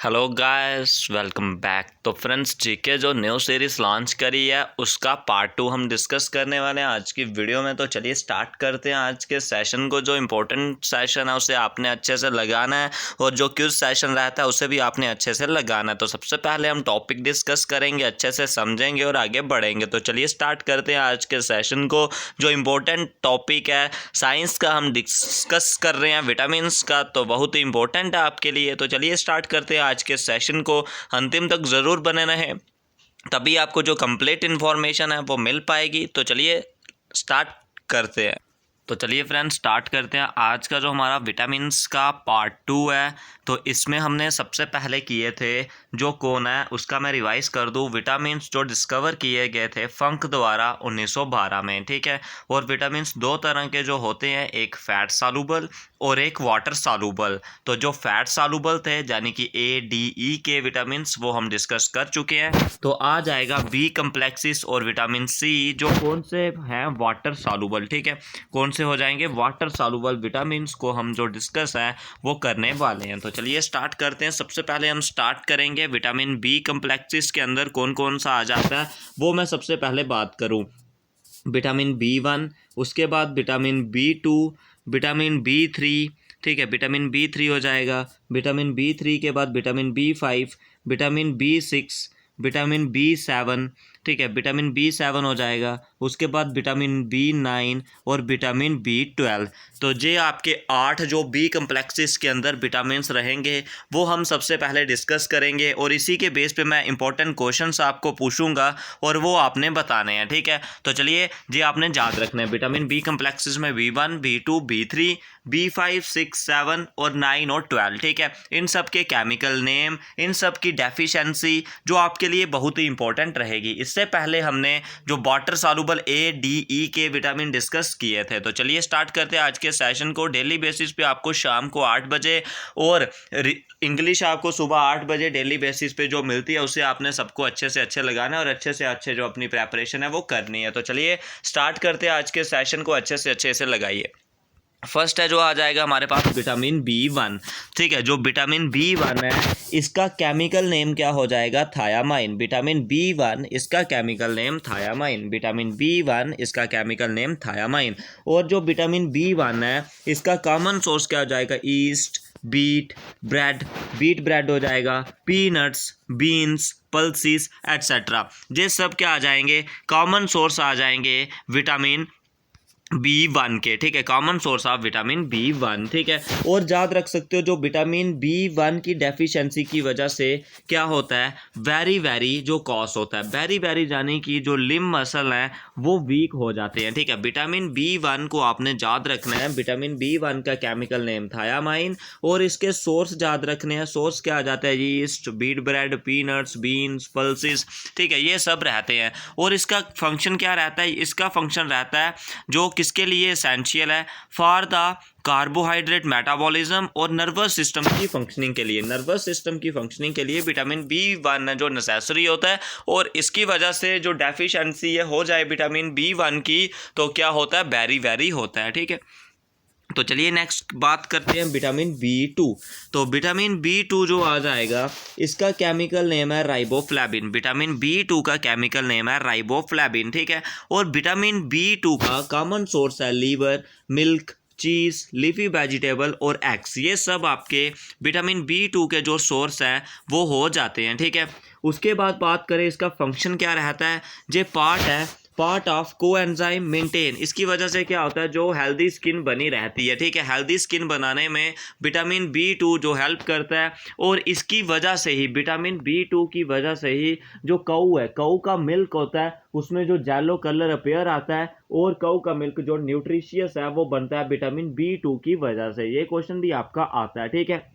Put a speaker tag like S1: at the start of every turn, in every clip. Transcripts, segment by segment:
S1: Hello guys, welcome back. तो friends, GK जो new series launch करी है उसका पार्ट 2 हम डिस्कस करने वाले हैं आज की वीडियो में। तो चलिए स्टार्ट करते हैं आज के सेशन को। जो इम्पोर्टेंट सेशन है उसे आपने अच्छे से लगाना है और जो क्विज सेशन रहता है उसे भी आपने अच्छे से लगाना है। तो सबसे पहले हम टॉपिक डिस्कस करेंगे, अच्छे से समझेंगे और आगे बढ़ेंगे। तो चलिए स्टार्ट करते हैं आज के सेशन को। जो इम्पोर्टेंट टॉपिक है साइंस का हम डिस्कस कर रहे हैं, विटामिन्स का, तो बहुत ही इंपॉर्टेंट है आपके लिए। तो चलिए स्टार्ट करते हैं आज के सेशन को। अंतिम तक ज़रूर बने रहें, तभी आपको जो कंप्लीट इन्फॉर्मेशन है वो मिल पाएगी। तो चलिए स्टार्ट करते हैं। तो चलिए फ्रेंड्स स्टार्ट करते हैं। आज का जो हमारा विटामिन्स का पार्ट 2 है, तो इसमें हमने सबसे पहले किए थे जो कौन है उसका मैं रिवाइज कर दूं। विटामिन्स जो डिस्कवर किए गए थे फंक द्वारा 1912 में, ठीक है। और विटामिन्स दो तरह के जो होते हैं, एक फैट सालुबल और एक वाटर सालुबल। तो जो फैट सालुबल थे यानी कि A, D, E के विटामिन्स वो हम डिस्कस कर चुके हैं। तो आ जाएगा बी कम्प्लेक्सिस और विटामिन सी जो कौन से हैं, वाटर सालुबल, ठीक है। कौन से हो जाएंगे, वाटर सालुबल विटामिन्स को हम जो डिस्कस है वो करने वाले हैं। तो चलिए स्टार्ट करते हैं। सबसे पहले हम स्टार्ट करेंगे विटामिन बी कम्प्लेक्सिस के अंदर कौन कौन सा आ जाता है वो मैं सबसे पहले बात करूं। विटामिन B1, उसके बाद विटामिन B2, विटामिन B3, ठीक है, विटामिन B3 हो जाएगा। विटामिन B3 के बाद vitamin B5, vitamin B6, vitamin B7, ठीक है, विटामिन B7 हो जाएगा। उसके बाद विटामिन B9 और विटामिन B12। तो ये आपके 8 जो बी कम्प्लेक्सिस के अंदर विटामिन्स रहेंगे वो हम सबसे पहले डिस्कस करेंगे और इसी के बेस पे मैं इंपॉर्टेंट क्वेश्चंस आपको पूछूंगा और वो आपने बताने हैं, ठीक है। तो चलिए ये आपने याद रखना है। विटामिन बी कम्प्लेक्सिस में B1, B2, B3, B5, 6, 7 और 9 और 12, ठीक है। इन सब के केमिकल नेम, इन सब की डेफिशिएंसी जो आपके लिए बहुत ही इंपॉर्टेंट रहेगी। इससे पहले हमने जो water soluble A, D, E के विटामिन डिस्कस किए थे। तो चलिए स्टार्ट करते हैं आज के सेशन को। डेली बेसिस पे आपको शाम को 8 बजे और इंग्लिश आपको सुबह 8 बजे डेली बेसिस पे जो मिलती है उसे आपने सबको अच्छे से अच्छे लगाना है और अच्छे से अच्छे जो अपनी प्रेपरेशन है वो करनी है। तो चलिए स्टार्ट करते हैं आज के सेशन को, अच्छे से अच्छे से लगाइए। फर्स्ट है जो आ जाएगा हमारे पास विटामिन B1, ठीक है। जो विटामिन B1 है इसका केमिकल नेम क्या हो जाएगा, थायामाइन। विटामिन B1 इसका chemical name thiamine. Vitamin B1 इसका केमिकल नेम थायामाइन। और जो विटामिन B1 है इसका कॉमन सोर्स क्या हो जाएगा, yeast, wheat bread, wheat bread हो जाएगा, पीनट्स, बीन्स, पल्सिस एट्सेट्रा। ये सब क्या आ जाएंगे, कॉमन सोर्स आ जाएंगे विटामिन B1 के, ठीक है। Common source of vitamin B1, ठीक है। और याद रख सकते हो जो विटामिन B1 की डेफिशिएंसी की वजह से क्या होता है, वेरी वेरी जो कॉज होता है, वेरी वेरी यानी कि जो लिम्ब मसल हैं वो वीक हो जाते हैं, ठीक है। विटामिन B1 को आपने याद रखना है। विटामिन B1 का केमिकल नेम थायामाइन और इसके सोर्स याद रखने हैं। सोर्स क्या आ जाता है, yeast, wheat bread, peanuts, beans, pulses, ठीक है, ये सब रहते हैं। और इसका फंक्शन क्या रहता है, इसका फंक्शन रहता है जो किसके लिए एसेंशियल है, फॉर द कार्बोहाइड्रेट मेटाबॉलिज्म और नर्वस सिस्टम की फंक्शनिंग के लिए। नर्वस सिस्टम की फंक्शनिंग के लिए विटामिन B1 जो नेसेसरी होता है और इसकी वजह से जो डेफिशिएंसी ये हो जाए विटामिन B1 की तो क्या होता है, वेरी वेरी होता है, ठीक है। तो चलिए नेक्स्ट बात करते हैं विटामिन B2। तो विटामिन B2 जो आ जाएगा इसका केमिकल नेम है राइबोफ्लेविन। विटामिन B2 का केमिकल नेम है राइबोफ्लेविन, ठीक है। और विटामिन B2 का कॉमन सोर्स है लीवर, मिल्क, चीज़, लीफी वेजिटेबल और एग्स। ये सब आपके विटामिन B2 के जो सोर्स हैं वो हो जाते हैं, ठीक है। उसके बाद बात करें इसका फंक्शन क्या रहता है, ये पार्ट ऑफ कोएंजाइम मेंटेन। इसकी वजह से क्या होता है, जो हेल्दी स्किन बनी रहती है, ठीक है। हेल्दी स्किन बनाने में विटामिन B2 जो हेल्प करता है और इसकी वजह से ही, विटामिन B2 की वजह से ही जो कऊ है, कऊ का मिल्क होता है उसमें जो येलो कलर अपेयर आता है और कऊ का मिल्क जो न्यूट्रिशियस है वो बनता है विटामिन B2 की वजह से। ये क्वेश्चन भी आपका आता है, ठीक है।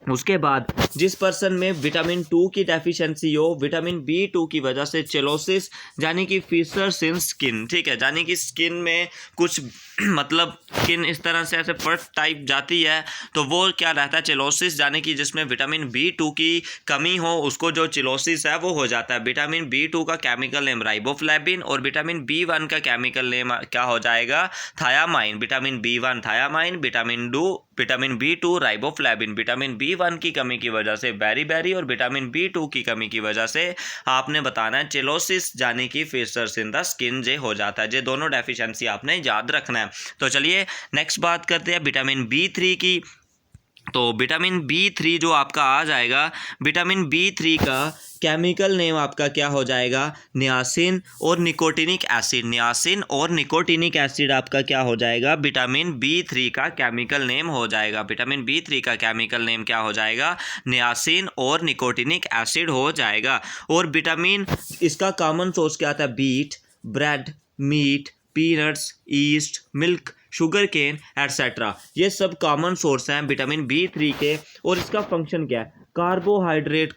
S1: उसके बाद जिस पर्सन में विटामिन 2 की डेफिशिएंसी हो, विटामिन B2 की वजह से चेलोसिस यानी कि फिशर्स इन स्किन, ठीक है, यानी कि स्किन में कुछ मतलब स्किन इस तरह से ऐसे फट टाइप जाती है तो वो क्या रहता है, चेलोसिस, यानी कि जिसमें विटामिन B2 की कमी हो उसको जो चिलोसिस है वो हो जाता है। विटामिन B2 का केमिकल नेम राइबोफ्लेविन और विटामिन B1 का केमिकल नेम क्या हो जाएगा, thiamine. Vitamin B1 thiamine, vitamin B2 riboflavin. Vitamin B1 B1 की कमी की वजह से बेरी और विटामिन B2 की कमी की वजह से आपने बताना है चिलोसिस यानी कि फिशर्स इन द स्किन जे हो जाता है। ये दोनों डेफिशिएंसी आपने याद रखना है। तो चलिए नेक्स्ट बात करते हैं विटामिन B3 की। तो विटामिन B3 जो आपका आ जाएगा, विटामिन B3 का केमिकल नेम आपका क्या हो जाएगा, नियासिन और निकोटिनिक एसिड। नियासिन और निकोटिनिक एसिड आपका क्या हो जाएगा, विटामिन B3 का केमिकल नेम हो जाएगा। विटामिन B3 का केमिकल नेम क्या हो जाएगा, नियासिन और निकोटिनिक एसिड हो जाएगा। और विटामिन इसका कॉमन सोर्स क्या आता है, wheat, bread, meat, peanuts, yeast, milk, sugar cane etcetera, ये सब कॉमन सोर्स हैं विटामिन B3 के। और इसका फंक्शन क्या है, कार्बोहाइड्रेट्स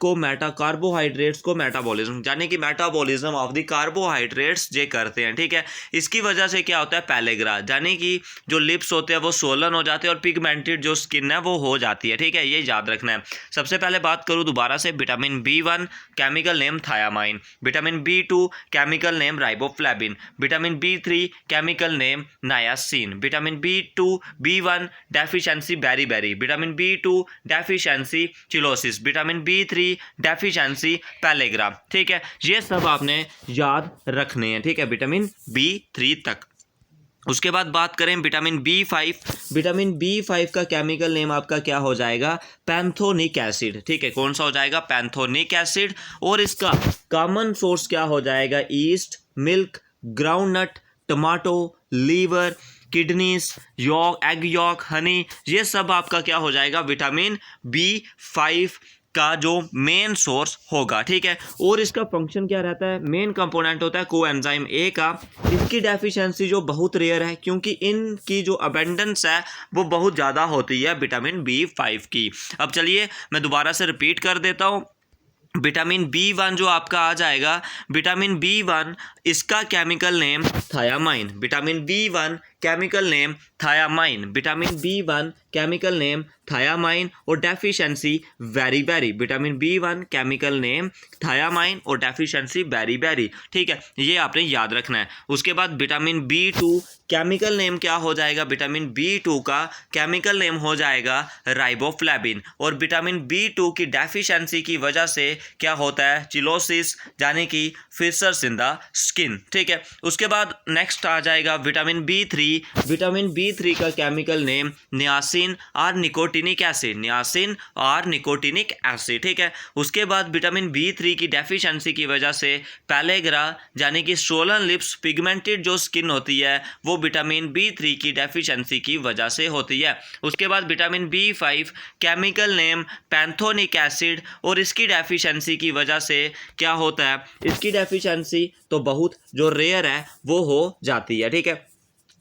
S1: को मेटाबॉलिज्म यानी कि मेटाबॉलिज्म ऑफ द कार्बोहाइड्रेट्स जे करते हैं। ठीक है, इसकी वजह से क्या होता है, पैलेग्रा यानी कि जो लिप्स होते हैं वो सोलन हो जाते हैं और पिगमेंटेड जो स्किन है वो हो जाती है। ठीक है, ये याद रखना है। सबसे पहले बात करूँ दोबारा से, vitamin B1 chemical name thiamine, vitamin B2 chemical name riboflavin, vitamin B3 chemical name niacin, vitamin B1 deficiency beriberi, vitamin B2 deficiency cheilosis, vitamin B3 deficiency pellagra. ठीक है, ये सब आपने याद रखने हैं। ठीक है, विटामिन B3 तक। उसके बाद बात करें विटामिन B5, विटामिन B5 का केमिकल नेम आपका क्या हो जाएगा, पैंथोनिक एसिड। ठीक है, कौन सा हो जाएगा, पैंथोनिक एसिड। और इसका कॉमन सोर्स क्या हो जाएगा, yeast, milk, groundnut, tomato, liver, kidneys, yolk, egg yolk, honey, ये सब आपका क्या हो जाएगा, विटामिन B5 का जो मेन सोर्स होगा। ठीक है, और इसका फंक्शन क्या रहता है, मेन कंपोनेंट होता है कोएंजाइम ए का। इसकी डेफिशिएंसी जो बहुत रेयर है क्योंकि इनकी जो अबेंडेंस है वो बहुत ज़्यादा होती है विटामिन B5 की। अब चलिए मैं दोबारा से रिपीट कर देता हूँ। विटामिन B1 जो आपका आ जाएगा, विटामिन B1 इसका chemical name thiamine, vitamin B1 chemical name thiamine, vitamin B1 chemical name thiamine और डेफिशिएंसी वेरी, vitamin B1 chemical name thiamine और डेफिशिएंसी वेरी। ठीक है, ये आपने याद रखना है। उसके बाद विटामिन B2 केमिकल नेम क्या हो जाएगा, विटामिन B2 का केमिकल नेम हो जाएगा राइबोफ्लेविन। और विटामिन B2 की डेफिशिएंसी की वजह से क्या होता है, चिलोसिस यानी कि फिशर्स इन द स्किन। ठीक है, उसके बाद नेक्स्ट आ जाएगा विटामिन B3, विटामिन B3 का केमिकल नेम नियासिन और निकोटिनिक एसिड, नियासिन और निकोटिनिक एसिड। ठीक है, उसके बाद विटामिन B3 की डेफिशिएंसी की वजह से पैलेग्रा यानी कि सोलन लिप्स, पिगमेंटेड जो स्किन होती है वो विटामिन B3 की डेफिशिएंसी की वजह से होती है। उसके बाद vitamin B5 chemical name pantothenic acid और इसकी डेफिशिएंसी की वजह से क्या होता है, इसकी डेफिशिएंसी तो बहुत जो रेयर है वो हो जाती है। ठीक है,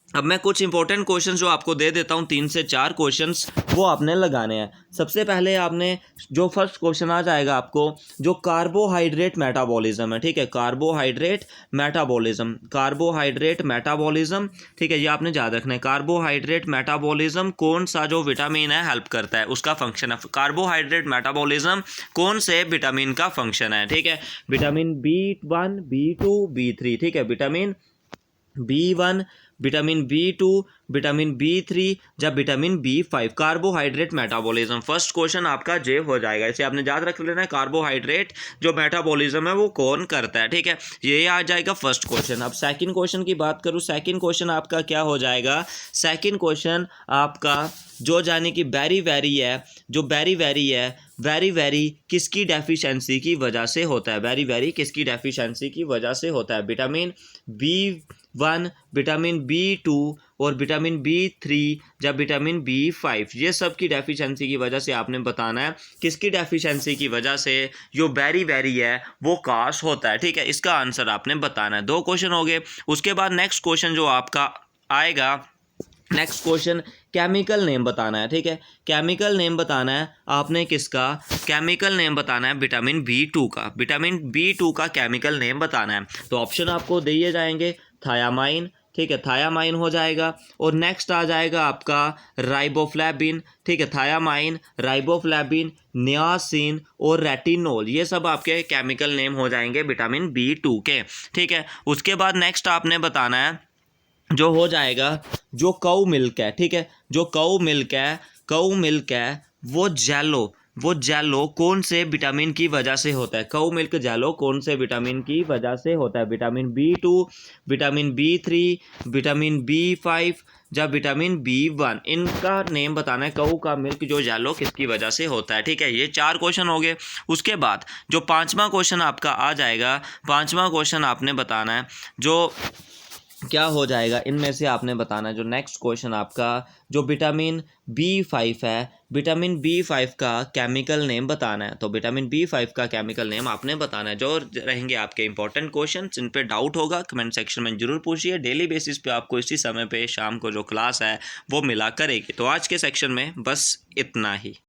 S1: अब मैं कुछ इंपॉर्टेंट क्वेश्चंस जो आपको दे देता हूं, 3 से 4 क्वेश्चंस वो आपने लगाने हैं। सबसे पहले आपने जो फर्स्ट क्वेश्चन आ जाएगा आपको, जो कार्बोहाइड्रेट मेटाबॉलिज्म है। ठीक है, कार्बोहाइड्रेट मेटाबॉलिज्म। ठीक है, ये आपने याद रखना है। कार्बोहाइड्रेट मेटाबॉलिज्म कौन सा जो विटामिन है हेल्प करता है, उसका फंक्शन है। कार्बोहाइड्रेट मेटाबॉलिज्म कौन से विटामिन का फंक्शन है। ठीक है, विटामिन B1, B2, B3। ठीक है, vitamin B1, vitamin B2, vitamin B3 या vitamin B5, carbohydrate metabolism. First question आपका जे हो जाएगा, इसे आपने याद रख लेना है। कार्बोहाइड्रेट जो मेटाबॉलिज्म है वो कौन करता है। ठीक है, ये आ जाएगा फर्स्ट क्वेश्चन। अब सेकंड क्वेश्चन की बात करूँ, सेकंड क्वेश्चन आपका क्या हो जाएगा, सेकंड क्वेश्चन आपका जो जाने की वेरी है, जो वेरी किसकी डेफिशिएंसी की वजह से होता है, वेरी किसकी डेफिशिएंसी की वजह से होता है, विटामिन B1, विटामिन B2 और विटामिन B3 या विटामिन B5, ये सब की डेफिशिएंसी की वजह से आपने बताना है किसकी डेफिशिएंसी की वजह से जो वेरी है वो काश होता है। ठीक है, इसका आंसर आपने बताना है। 2 क्वेश्चन हो गए। उसके बाद नेक्स्ट क्वेश्चन जो आपका आएगा, नेक्स्ट क्वेश्चन केमिकल नेम बताना है। ठीक है, केमिकल नेम बताना है आपने किसका, केमिकल नेम बताना है विटामिन B2 का, विटामिन B2 का केमिकल नेम बताना है। तो ऑप्शन आपको दिए जाएंगे, थायामाइन। ठीक है, थायामाइन हो जाएगा। और नेक्स्ट आ जाएगा आपका राइबोफ्लेविन। ठीक है, थायामाइन, राइबोफ्लेविन, नियासिन और रेटिनोल, ये सब आपके केमिकल नेम हो जाएंगे विटामिन B2 के। ठीक है, उसके बाद नेक्स्ट आपने बताना है जो हो जाएगा जो काऊ मिल्क है। ठीक है, जो काऊ मिल्क है वो जेलो वो जेलो कौन से विटामिन की वजह से होता है? काउ मिल्क जेलो कौन से विटामिन की वजह से होता है? Vitamin B2, vitamin B3, vitamin B5 या विटामिन B1? इनका नेम बताना है। काउ का मिल्क जो जेलो किसकी वजह से होता है? ठीक है, ये 4 क्वेश्चन हो गए। उसके बाद जो 5वां क्वेश्चन आपका आ जाएगा, 5वां क्वेश्चन आपने बताना है जो क्या हो जाएगा, इनमें से आपने बताना है जो नेक्स्ट क्वेश्चन आपका, जो विटामिन B5 है, विटामिन B5 का केमिकल नेम बताना है। तो विटामिन B5 का केमिकल नेम आपने बताना है। जो रहेंगे आपके इंपॉर्टेंट क्वेश्चन, इन पे डाउट होगा कमेंट सेक्शन में जरूर पूछिए। डेली बेसिस पे आपको इसी समय पे शाम को जो क्लास है वो मिला करेगी। तो आज के सेक्शन में बस इतना ही।